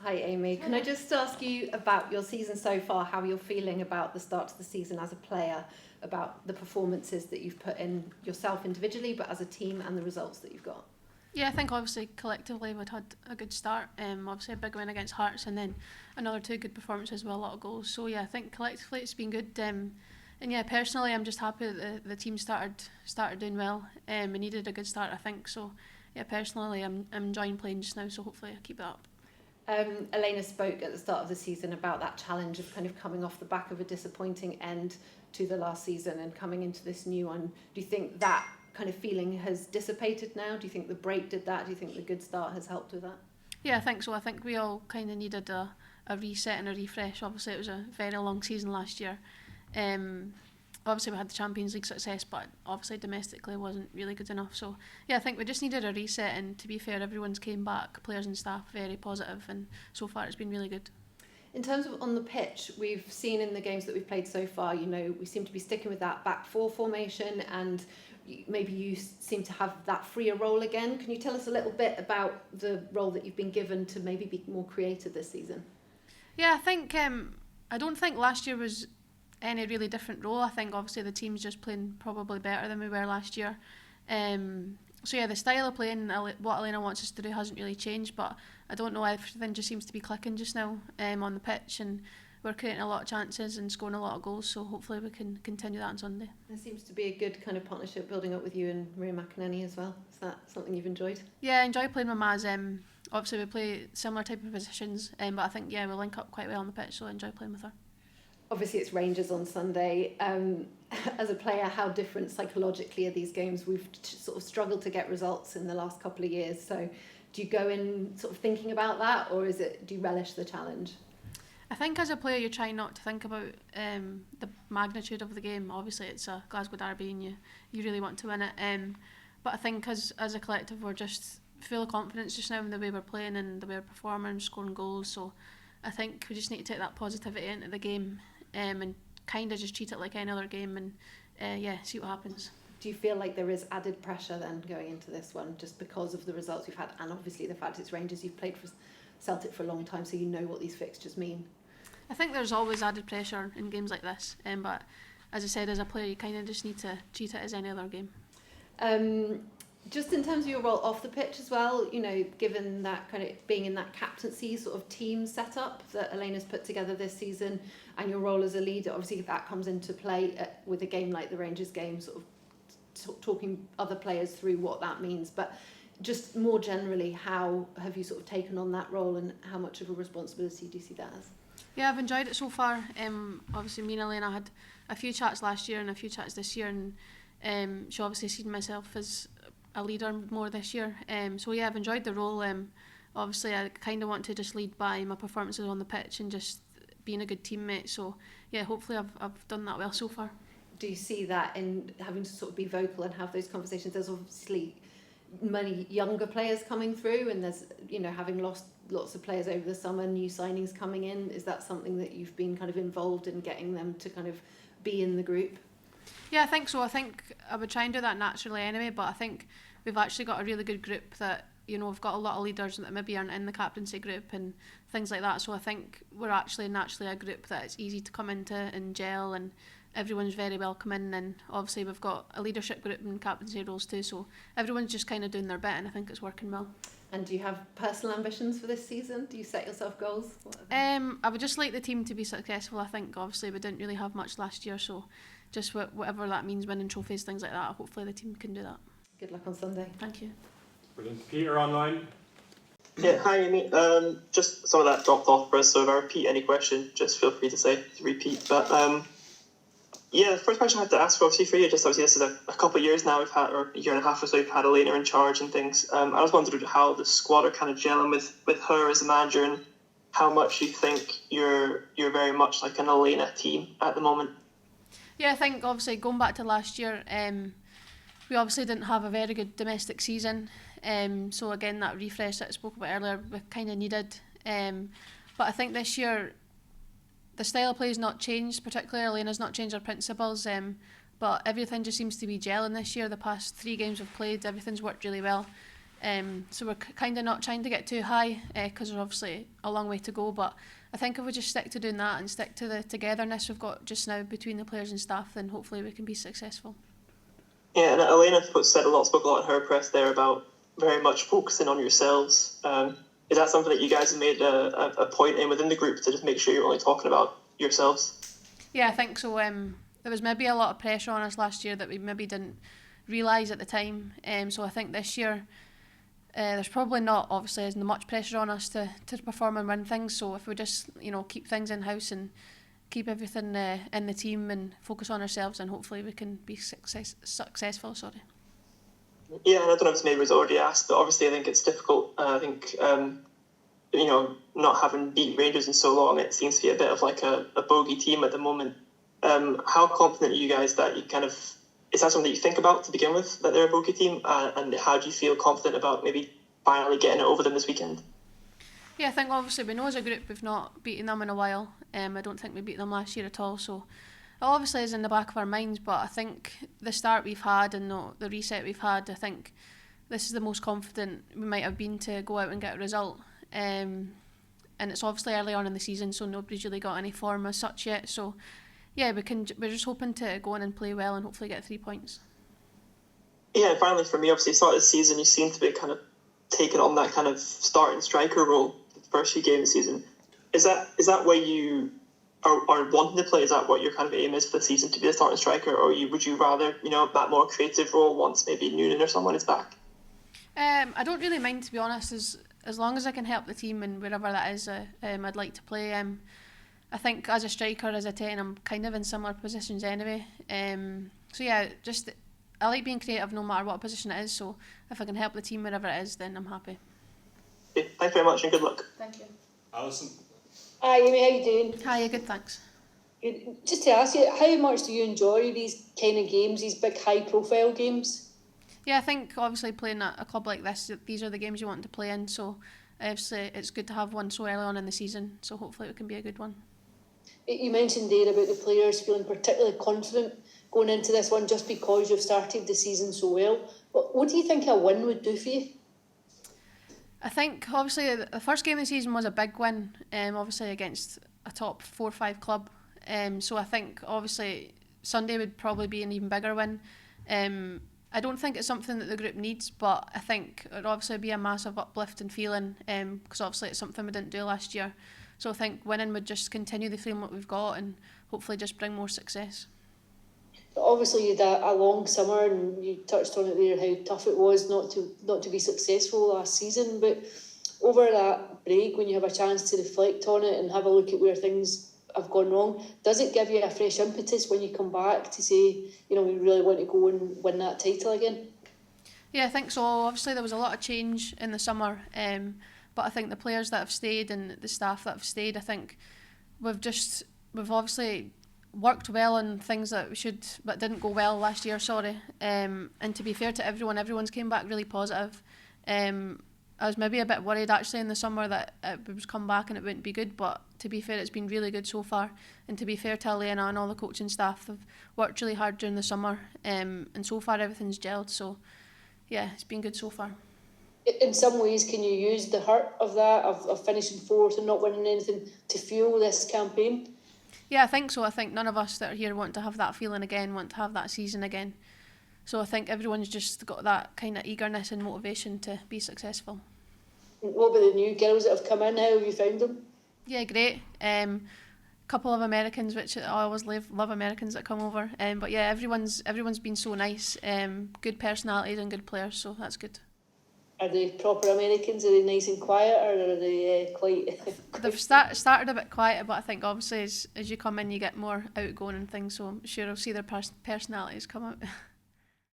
Hi Amy, can I just ask you about your season so far, how you're feeling about the start to the season as a player, about the performances that you've put in yourself individually, but as a team, and the results that you've got? Yeah, I think obviously collectively we'd had a good start. Obviously a big win against Hearts and then another two good performances with a lot of goals. So yeah, I think collectively it's been good. And yeah, personally I'm just happy that the team started doing well. We needed a good start, I think. So yeah, personally I'm enjoying playing just now. So hopefully I keep that up. Elena spoke at the start of the season about that challenge of kind of coming off the back of a disappointing end to the last season and coming into this new one. Do you think that kind of feeling has dissipated now? Do you think the break did that? Do you think the good start has helped with that? Yeah, I think so. I think we all kind of needed a reset and a refresh. Obviously it was a very long season last year. Obviously we had the Champions League success, but obviously domestically wasn't really good enough. So yeah, I think we just needed a reset, and to be fair, everyone's came back, players and staff, very positive, and so far it's been really good. In terms of on the pitch, we've seen in the games that we've played so far, you know, we seem to be sticking with that back four formation, and maybe you seem to have that freer role again. Can you tell us a little bit about the role that you've been given to maybe be more creative this season? Yeah, I think I don't think last year was any really different role. I think obviously the team's just playing probably better than we were last year. So yeah, the style of playing, what Elena wants us to do hasn't really changed, but I don't know, everything just seems to be clicking just now on the pitch, and we're creating a lot of chances and scoring a lot of goals, so hopefully we can continue that on Sunday. There seems to be a good kind of partnership building up with you and Maria McInerney as well. Is that something you've enjoyed? Yeah, I enjoy playing with Maz. Obviously we play similar type of positions, but I think yeah, we link up quite well on the pitch, so I enjoy playing with her. Obviously it's Rangers on Sunday. As a player, how different psychologically are these games? We've sort of struggled to get results in the last couple of years, so do you go in sort of thinking about that, or do you relish the challenge? I think as a player you try not to think about the magnitude of the game. Obviously it's a Glasgow derby and you really want to win it, but I think as a collective we're just full of confidence just now in the way we're playing and the way we're performing, scoring goals, so I think we just need to take that positivity into the game, and kind of just treat it like any other game, and yeah, see what happens. Do you feel like there is added pressure then going into this one, just because of the results we've had, and obviously the fact it's Rangers? You've played for Celtic for a long time, so you know what these fixtures mean. I think there's always added pressure in games like this, but as I said, as a player you kind of just need to treat it as any other game. Just in terms of your role off the pitch as well, you know, given that kind of being in that captaincy sort of team setup that Elena's put together this season, and your role as a leader, obviously that comes into play with a game like the Rangers game, sort of talking other players through what that means. But just more generally, how have you sort of taken on that role, and how much of a responsibility do you see that as? Yeah, I've enjoyed it so far. Obviously me and Elena had a few chats last year and a few chats this year, and she obviously seen myself as a leader more this year. So yeah, I've enjoyed the role. Obviously I kind of want to just lead by my performances on the pitch and just being a good teammate. So yeah, hopefully I've done that well so far. Do you see that in having to sort of be vocal and have those conversations? There's obviously many younger players coming through, and there's, you know, having lost lots of players over the summer, new signings coming in. Is that something that you've been kind of involved in, getting them to kind of be in the group? Yeah, I think so. I think I would try and do that naturally anyway, but I think we've actually got a really good group that, you know, we've got a lot of leaders that maybe aren't in the captaincy group and things like that. So I think we're actually naturally a group that it's easy to come into and gel, and everyone's very welcoming, and obviously we've got a leadership group and captaincy roles too, so everyone's just kind of doing their bit, and I think it's working well. And do you have personal ambitions for this season? Do you set yourself goals? I would just like the team to be successful. I think obviously we didn't really have much last year, so just whatever that means, winning trophies, things like that, hopefully the team can do that. Good luck on Sunday. Thank you. Brilliant. Peter online. Yeah, hi Amy. Just some of that dropped off for us, so if I repeat any question, just feel free to repeat. But yeah, the first question I have to ask, obviously for you, just obviously this is a couple of years now we've had, or a year and a half or so we've had Elena in charge and things. I was wondering how the squad are kind of gelling with her as a manager, and how much you think you're very much like an Elena team at the moment. Yeah, I think obviously going back to last year, we obviously didn't have a very good domestic season. So again, that refresh that I spoke about earlier, we kind of needed. But I think this year, the style of play has not changed, particularly Elena's not changed her principles, but everything just seems to be gelling this year. The past 3 games we've played, everything's worked really well. So we're kind of not trying to get too high because there's obviously a long way to go, but I think if we just stick to doing that and stick to the togetherness we've got just now between the players and staff, then hopefully we can be successful. Yeah, and Elena spoke a lot in her press there about very much focusing on yourselves. Is that something that you guys have made a point in within the group to just make sure you're only talking about yourselves? Yeah, I think so. There was maybe a lot of pressure on us last year that we maybe didn't realise at the time. So I think this year there's probably not, obviously, as much pressure on us to perform and win things. So if we just, keep things in-house and keep everything in the team and focus on ourselves, and hopefully we can be successful. Yeah, and I don't know if this maybe was already asked, but obviously I think it's difficult. I think, not having beat Rangers in so long, it seems to be a bit of like a bogey team at the moment. How confident are you guys that you is that something that you think about to begin with, that they're a bogey team? And how do you feel confident about maybe finally getting it over them this weekend? Yeah, I think obviously we know as a group we've not beaten them in a while. I don't think we beat them last year at all, so it obviously is in the back of our minds, but I think the start we've had and the reset we've had, I think this is the most confident we might have been to go out and get a result. And it's obviously early on in the season, so nobody's really got any form as such yet. So yeah, we're just hoping to go in and play well and hopefully get 3 points. Yeah, and finally for me, obviously, the start of the season, you seem to be kind of taking on that kind of starting striker role the first few games of the season. Is that where you are wanting to play? Is that what your kind of aim is for the season, to be the starting striker, or would you rather, that more creative role once maybe Noonan or someone is back? I don't really mind, to be honest, as long as I can help the team and wherever that is, I'd like to play. I think as a striker, as a 10, I'm kind of in similar positions anyway. So yeah, just I like being creative no matter what position it is, so if I can help the team wherever it is, then I'm happy. Okay, thanks very much and good luck. Thank you. Alison. Hi Amy, how you doing? Hi, good, thanks. Good. Just to ask you, how much do you enjoy these kind of games, these big high profile games? Yeah, I think obviously playing at a club like this, these are the games you want to play in, so obviously it's good to have one so early on in the season, so hopefully it can be a good one. You mentioned there about the players feeling particularly confident going into this one just because you've started the season so well. But what do you think a win would do for you? I think obviously the first game of the season was a big win, obviously against a top 4 or 5 club. So I think obviously Sunday would probably be an even bigger win. I don't think it's something that the group needs, but I think it would obviously be a massive uplift in feeling, because obviously it's something we didn't do last year. So I think winning would just continue the feeling what we've got and hopefully just bring more success. Obviously you had a long summer and you touched on it there how tough it was not to be successful last season, but over that break when you have a chance to reflect on it and have a look at where things have gone wrong, does it give you a fresh impetus when you come back to say, we really want to go and win that title again? Yeah, I think so. Obviously there was a lot of change in the summer, but I think the players that have stayed and the staff that have stayed, I think we've obviously worked well on things that but didn't go well last year, and to be fair to everyone's came back really positive. I was maybe a bit worried actually in the summer that it would come back and it wouldn't be good, but to be fair, it's been really good so far. And to be fair to Elena and all the coaching staff, they've worked really hard during the summer, and so far everything's gelled, so yeah, it's been good so far. In some ways, can you use the hurt of that, of finishing fourth and not winning anything, to fuel this campaign? Yeah, I think so. I think none of us that are here want to have that feeling again, want to have that season again. So I think everyone's just got that kind of eagerness and motivation to be successful. What about the new girls that have come in? How have you found them? Yeah, great. Couple of Americans, which I always love Americans that come over. But yeah, everyone's been so nice. Good personalities and good players, so that's good. Are they proper Americans? Are they nice and quiet, or are they quite... They've started a bit quiet, but I think obviously as you come in you get more outgoing and things, so I'm sure I'll see their personalities come out.